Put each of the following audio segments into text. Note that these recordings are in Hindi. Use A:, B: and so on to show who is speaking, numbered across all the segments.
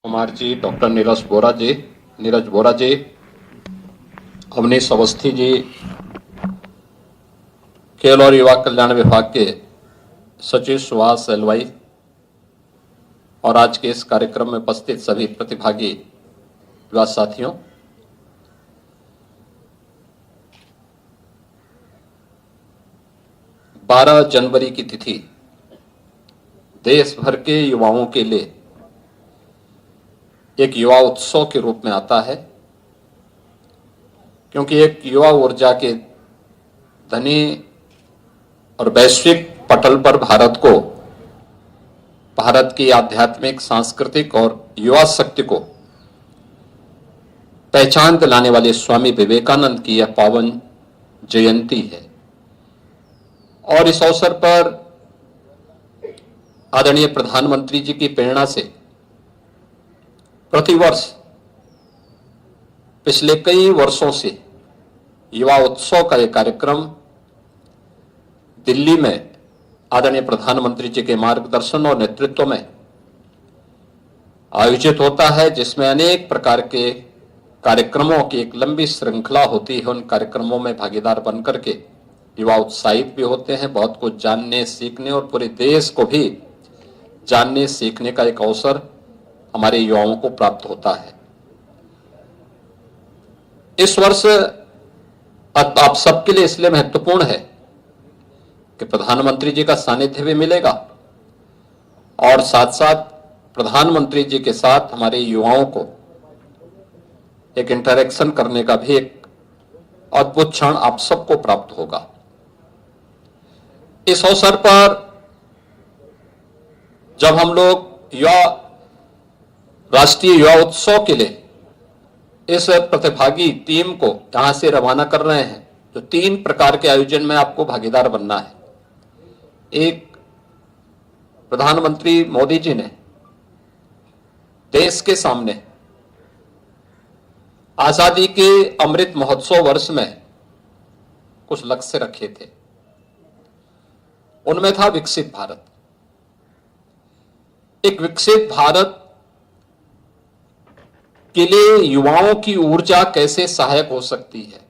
A: कुमार जी, डॉक्टर नीरज बोरा जी, अवनीश अवस्थी जी, खेल और युवा कल्याण विभाग के सचिव सुहास एलवाई और आज के इस कार्यक्रम में उपस्थित सभी प्रतिभागी युवा साथियों, बारह जनवरी की तिथि देश भर के युवाओं के लिए एक युवा उत्सव के रूप में आता है, क्योंकि एक युवा ऊर्जा के धनी और वैश्विक पटल पर भारत की आध्यात्मिक, सांस्कृतिक और युवा शक्ति को पहचान दिलाने वाले स्वामी विवेकानंद की यह पावन जयंती है। और इस अवसर पर आदरणीय प्रधानमंत्री जी की प्रेरणा से प्रतिवर्ष पिछले कई वर्षों से युवा उत्सव का यह कार्यक्रम दिल्ली में आदरणीय प्रधानमंत्री जी के मार्गदर्शन और नेतृत्व में आयोजित होता है, जिसमें अनेक प्रकार के कार्यक्रमों की एक लंबी श्रृंखला होती है। उन कार्यक्रमों में भागीदार बनकर के युवा उत्साहित भी होते हैं, बहुत कुछ जानने, सीखने और पूरे देश को भी जानने, सीखने का एक अवसर हमारे युवाओं को प्राप्त होता है। इस वर्ष आप सबके लिए इसलिए महत्वपूर्ण है कि प्रधानमंत्री जी का सानिध्य भी मिलेगा और साथ साथ प्रधानमंत्री जी के साथ हमारे युवाओं को एक इंटरेक्शन करने का भी एक अद्भुत क्षण आप सबको प्राप्त होगा। इस अवसर पर जब हम लोग राष्ट्रीय युवा उत्सव के लिए इस प्रतिभागी टीम को यहां से रवाना कर रहे हैं, तो 3 प्रकार के आयोजन में आपको भागीदार बनना है। एक, प्रधानमंत्री मोदी जी ने देश के सामने आजादी के अमृत महोत्सव वर्ष में कुछ लक्ष्य रखे थे। उनमें था विकसित भारत। एक विकसित भारत के लिए युवाओं की ऊर्जा कैसे सहायक हो सकती है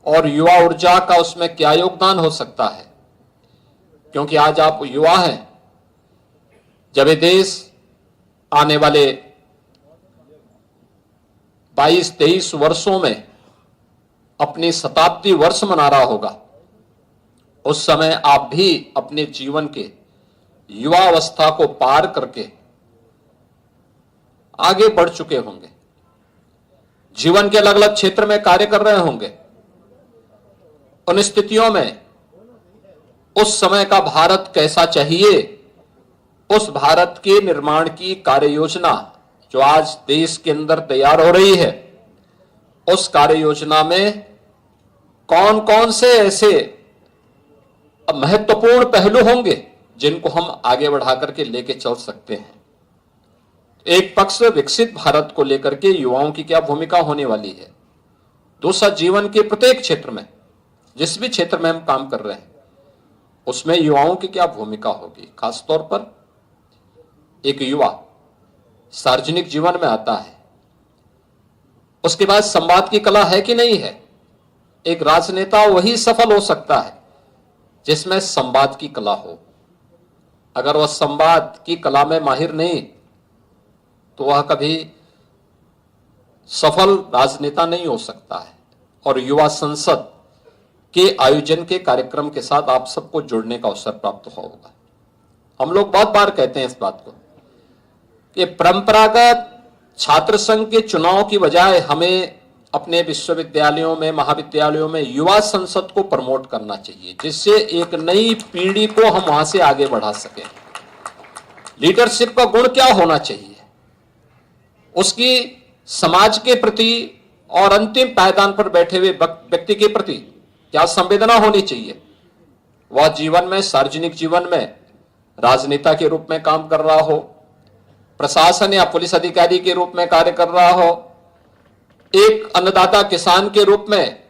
A: और युवा ऊर्जा का उसमें क्या योगदान हो सकता है, क्योंकि आज आप युवा हैं। जब ये देश आने वाले 22-23 वर्षों में अपनी शताब्दी वर्ष मना रहा होगा, उस समय आप भी अपने जीवन के युवा अवस्था को पार करके आगे बढ़ चुके होंगे, जीवन के अलग अलग क्षेत्र में कार्य कर रहे होंगे। उन स्थितियों में उस समय का भारत कैसा चाहिए, उस भारत के निर्माण की कार्य योजना जो आज देश के अंदर तैयार हो रही है, उस कार्य योजना में कौन कौन से ऐसे महत्वपूर्ण पहलू होंगे जिनको हम आगे बढ़ा करके लेके चल सकते हैं। एक पक्ष विकसित भारत को लेकर के युवाओं की क्या भूमिका होने वाली है, दूसरा जीवन के प्रत्येक क्षेत्र में, जिस भी क्षेत्र में हम काम कर रहे हैं उसमें युवाओं की क्या भूमिका होगी। खासतौर पर एक युवा सार्वजनिक जीवन में आता है, उसके बाद संवाद की कला है कि नहीं है। एक राजनेता वही सफल हो सकता है जिसमें संवाद की कला हो। अगर वह संवाद की कला में माहिर नहीं तो वह कभी सफल राजनेता नहीं हो सकता है। और युवा संसद के आयोजन के कार्यक्रम के साथ आप सबको जुड़ने का अवसर प्राप्त होगा। हम लोग बहुत बार कहते हैं इस बात को कि परंपरागत छात्र संघ के चुनाव की बजाय हमें अपने विश्वविद्यालयों में, महाविद्यालयों में युवा संसद को प्रमोट करना चाहिए, जिससे एक नई पीढ़ी को हम वहां से आगे बढ़ा सकें। लीडरशिप का गुण क्या होना चाहिए, उसकी समाज के प्रति और अंतिम पायदान पर बैठे हुए व्यक्ति के प्रति क्या संवेदना होनी चाहिए। वह जीवन में, सार्वजनिक जीवन में राजनेता के रूप में काम कर रहा हो, प्रशासन या पुलिस अधिकारी के रूप में कार्य कर रहा हो, एक अन्नदाता किसान के रूप में,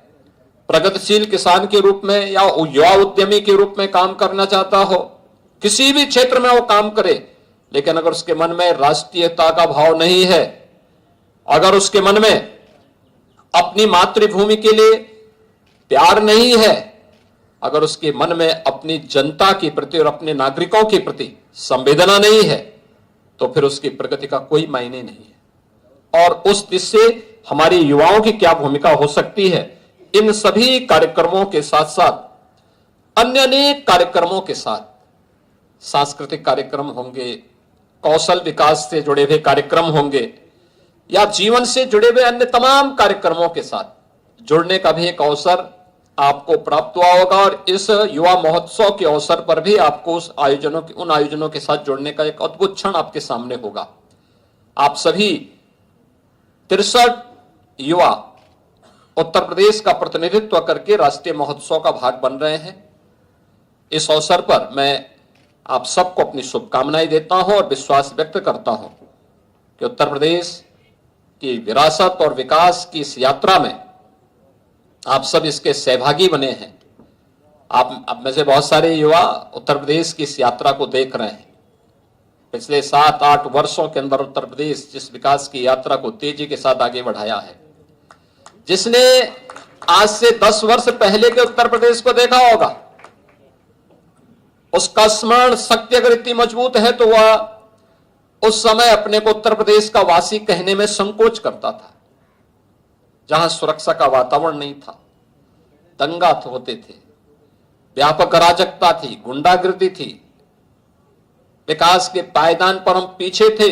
A: प्रगतिशील किसान के रूप में या युवा उद्यमी के रूप में काम करना चाहता हो, किसी भी क्षेत्र में वो काम करे, लेकिन अगर उसके मन में राष्ट्रीयता का भाव नहीं है, अगर उसके मन में अपनी मातृभूमि के लिए प्यार नहीं है, अगर उसके मन में अपनी जनता के प्रति और अपने नागरिकों के प्रति संवेदना नहीं है, तो फिर उसकी प्रगति का कोई मायने नहीं है। और उस दिशा से हमारी युवाओं की क्या भूमिका हो सकती है, इन सभी कार्यक्रमों के साथ साथ अन्य अनेक कार्यक्रमों के साथ, सांस्कृतिक कार्यक्रम होंगे, कौशल विकास से जुड़े हुए कार्यक्रम होंगे, या जीवन से जुड़े हुए अन्य तमाम कार्यक्रमों के साथ जुड़ने का भी एक अवसर आपको प्राप्त हुआ होगा। और इस युवा महोत्सव के अवसर पर भी आपको उन आयोजनों के साथ जुड़ने का एक अद्भुत क्षण आपके सामने होगा। आप सभी 63 युवा उत्तर प्रदेश का प्रतिनिधित्व करके राष्ट्रीय महोत्सव का भाग बन रहे हैं। इस अवसर पर मैं आप सबको अपनी शुभकामनाएं देता हूं और विश्वास व्यक्त करता हूं कि उत्तर प्रदेश की विरासत और विकास की इस यात्रा में आप सब इसके सहभागी बने हैं। आप में से बहुत सारे युवा उत्तर प्रदेश की इस यात्रा को देख रहे हैं। पिछले 7-8 वर्षों के अंदर उत्तर प्रदेश जिस विकास की यात्रा को तेजी के साथ आगे बढ़ाया है, जिसने आज से 10 वर्ष पहले के उत्तर प्रदेश को देखा होगा, उसका स्मरण शक्ति अगर इतनी मजबूत है तो वह उस समय अपने को उत्तर प्रदेश का वासी कहने में संकोच करता था, जहां सुरक्षा का वातावरण नहीं था, दंगा होते थे, व्यापक अराजकता थी, गुंडागिर्दी थी, विकास के पायदान पर हम पीछे थे।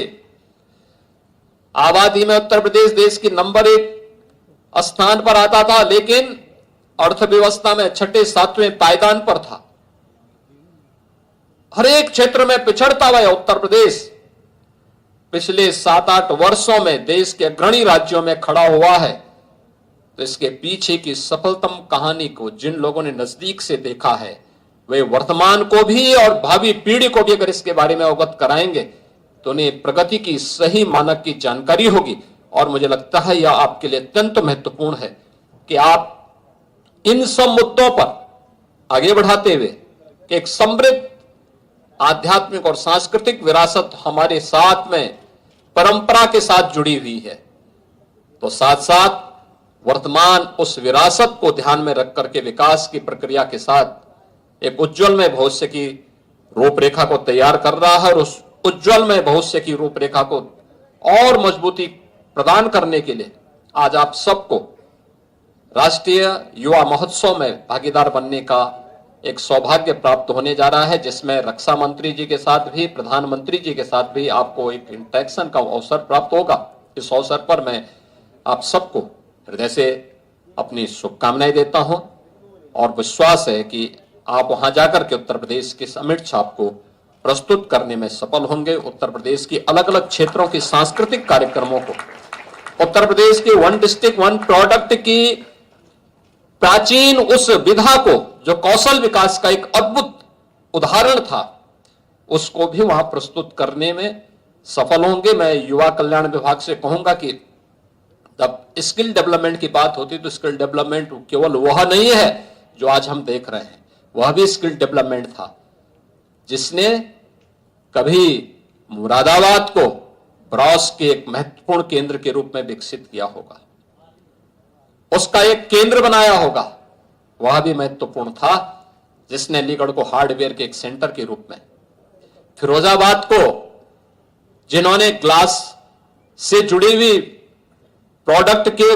A: आबादी में उत्तर प्रदेश देश की नंबर 1 स्थान पर आता था, लेकिन अर्थव्यवस्था में 6-7वें पायदान पर था। हर एक क्षेत्र में पिछड़ता हुआ उत्तर प्रदेश पिछले 7-8 वर्षों में देश के अग्रणी राज्यों में खड़ा हुआ है। तो इसके पीछे की सफलतम कहानी को जिन लोगों ने नजदीक से देखा है, वे वर्तमान को भी और भावी पीढ़ी को भी अगर इसके बारे में अवगत कराएंगे तो उन्हें प्रगति की सही मानक की जानकारी होगी। और मुझे लगता है यह आपके लिए अत्यंत महत्वपूर्ण है कि आप इन सब मुद्दों पर आगे बढ़ाते हुए एक समृद्ध आध्यात्मिक और सांस्कृतिक विरासत हमारे साथ में परंपरा के साथ जुड़ी हुई है, तो साथ साथ वर्तमान उस विरासत को ध्यान में रख करके विकास की प्रक्रिया के साथ एक उज्जवलमय भविष्य की रूपरेखा को तैयार कर रहा है। और उस उज्जवलमय भविष्य की रूपरेखा को और मजबूती प्रदान करने के लिए आज आप सबको राष्ट्रीय युवा महोत्सव में भागीदार बनने का एक सौभाग्य प्राप्त होने जा रहा है, जिसमें रक्षा मंत्री जी के साथ भी, प्रधानमंत्री जी के साथ भी आपको एक इंटरेक्शन का अवसर प्राप्त होगा। इस अवसर पर मैं आप सबको हृदय से अपनी शुभकामनाएं देता हूं और विश्वास है कि आप वहां जाकर के उत्तर प्रदेश की अमिट छाप को प्रस्तुत करने में सफल होंगे। उत्तर प्रदेश की अलग अलग क्षेत्रों की सांस्कृतिक कार्यक्रमों को, उत्तर प्रदेश के 1 डिस्ट्रिक्ट 1 प्रोडक्ट की प्राचीन उस विधा को, जो कौशल विकास का एक अद्भुत उदाहरण था, उसको भी वहां प्रस्तुत करने में सफल होंगे। मैं युवा कल्याण विभाग से कहूंगा कि जब स्किल डेवलपमेंट की बात होती तो स्किल डेवलपमेंट केवल वह नहीं है जो आज हम देख रहे हैं, वह भी स्किल डेवलपमेंट था जिसने कभी मुरादाबाद को ब्रॉस के एक महत्वपूर्ण केंद्र के रूप में विकसित किया होगा, उसका एक केंद्र बनाया होगा। वह भी महत्वपूर्ण था जिसने अलीगढ़ को हार्डवेयर के एक सेंटर के रूप में, फिरोजाबाद को जिन्होंने ग्लास से जुड़ी हुई प्रोडक्ट के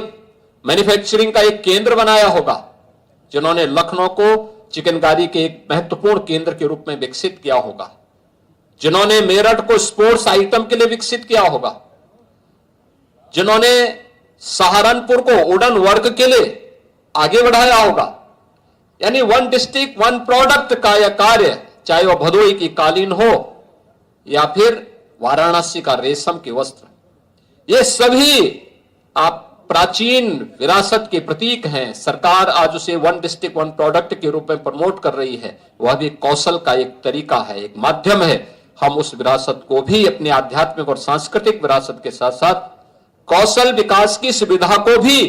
A: मैन्युफैक्चरिंग का एक केंद्र बनाया होगा, जिन्होंने लखनऊ को चिकनकारी के एक महत्वपूर्ण केंद्र के रूप में विकसित किया होगा, जिन्होंने मेरठ को स्पोर्ट्स आइटम के लिए विकसित किया होगा, जिन्होंने सहारनपुर को वुडन वर्क के लिए आगे बढ़ाया होगा। यानी 1 डिस्ट्रिक्ट 1 प्रोडक्ट का यह कार्य, चाहे वह भदोही की कालीन हो या फिर वाराणसी का रेशम के वस्त्र, ये सभी आप प्राचीन विरासत के प्रतीक हैं। सरकार आज उसे 1 डिस्ट्रिक्ट 1 प्रोडक्ट के रूप में प्रमोट कर रही है। वह भी कौशल का एक तरीका है, एक माध्यम है। हम उस विरासत को भी अपने आध्यात्मिक और सांस्कृतिक विरासत के साथ साथ कौशल विकास की सुविधा को भी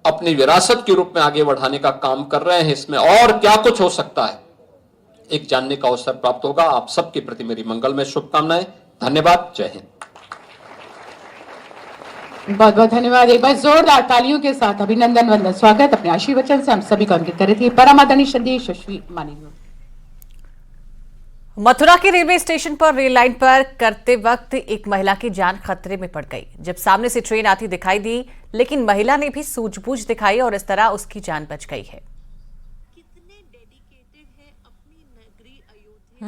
A: अपनी विरासत के रूप में आगे बढ़ाने का काम कर रहे हैं। इसमें और क्या कुछ हो सकता है, एक जानने का अवसर प्राप्त होगा। आप सबके प्रति मेरी मंगलमय शुभकामनाएं। धन्यवाद। जय हिंद।
B: बहुत बहुत धन्यवाद। एक बार जोरदार तालियों के साथ अभिनंदन वंदन स्वागत अपने आशीर्वचन से हम सभी को अंकित करे थे। परमादरणीय श्रद्धेय यशस्वी माननीय।
C: मथुरा के रेलवे स्टेशन पर रेल लाइन पर करते वक्त एक महिला की जान खतरे में पड़ गई जब सामने से ट्रेन आती दिखाई दी, लेकिन महिला ने भी सूझबूझ दिखाई और इस तरह उसकी जान बच गई है।
D: कितने डेडिकेटेड है अपनी नगरी अयोध्या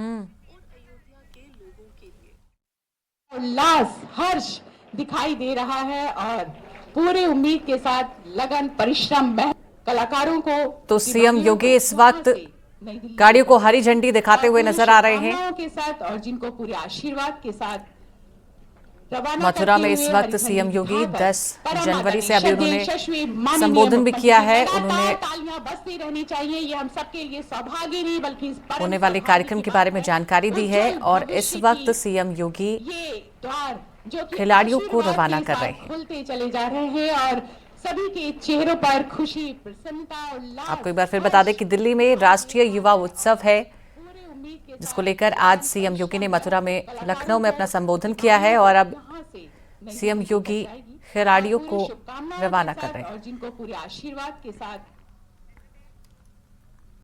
D: और अयोध्या के लोगों के लिए।
B: उल्लास हर्ष दिखाई दे रहा है और पूरे उम्मीद के साथ लगन परिश्रम में कलाकारों को
C: तो सीएम योगी इस वक्त गाड़ियों को हरी झंडी दिखाते हुए नजर आ रहे हैं
B: के साथ और जिनको पूरे आशीर्वाद के साथ
C: मथुरा में इस वक्त सीएम योगी 10 जनवरी से अभी उन्होंने संबोधन भी किया है। उन्होंने
B: तालियां बजती रहनी चाहिए, ये हम सबके लिए सौभाग्य नहीं बल्कि
C: होने वाले कार्यक्रम के बारे में जानकारी दी है और इस वक्त सीएम योगी खिलाड़ियों को रवाना कर रहे हैं।
B: खुलते चले जा रहे हैं और सभी के चेहरों पर खुशी, प्रसन्नता, उल्लास।
C: आपको एक बार फिर बता दें कि दिल्ली में राष्ट्रीय युवा उत्सव है, जिसको लेकर आज सीएम योगी ने मथुरा में लखनऊ में अपना संबोधन किया है और अब सीएम योगी खिलाड़ियों को रवाना कर रहे हैं।
B: और जिनको पूरे आशीर्वाद के साथ